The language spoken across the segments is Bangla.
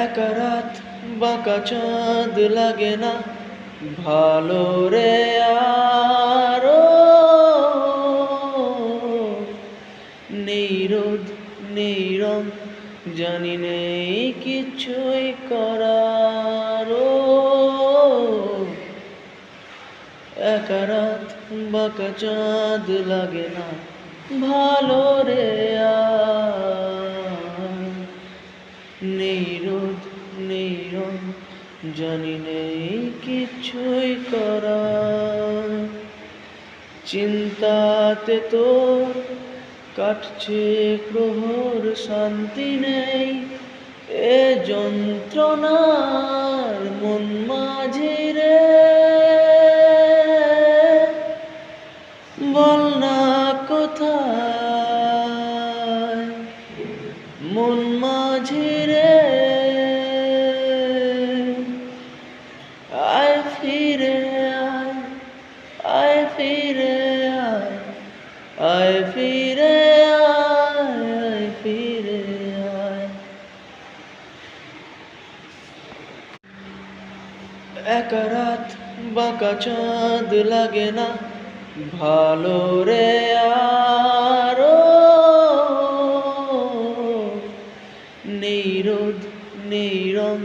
একা রাত বাঁকা চাঁদ লাগে না ভালো রে আরো নেই রোদ নেই রং জানি নেই কিছুই করার একা রাত বাঁকা চাঁদ লাগে না ভালো রে নেই রোদ নেই রং জানি নেই কিছুই করার চিন্তাতে তোর কাটছে প্রহর শান্তি নেই এ যন্ত্রণার মন মাঝে রে বল না কোথায় মন মাঝে রে আয় ফিরে আয় আয় ফিরে আয় আয় ফিরে আয় আয় ফিরে আয় একা রাত বাঁকা চাঁদ লাগে না ভালো রে আরো নেই রোদ নেই রং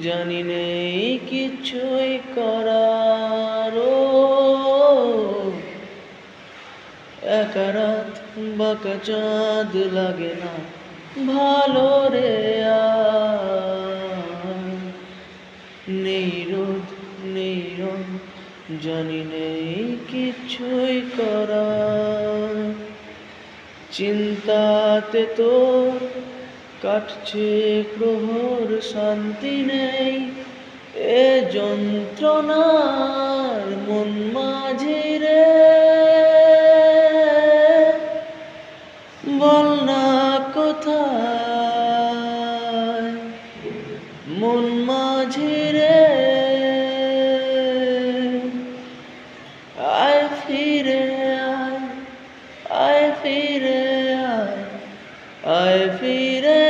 জানি নেই কিছুই করার একা রাত বাঁকা চাঁদ লাগে না ভালো রে নেই রোদ নেই রং জানি নেই কিছুই করার চিন্তাতে তোর কাটছে প্রহর শান্তি নেই এ যন্ত্রণার মন মাঝে রে বল না কোথায় মন মাঝে রে আয় ফিরে আয় আয় ফিরে আয় আয় ফিরে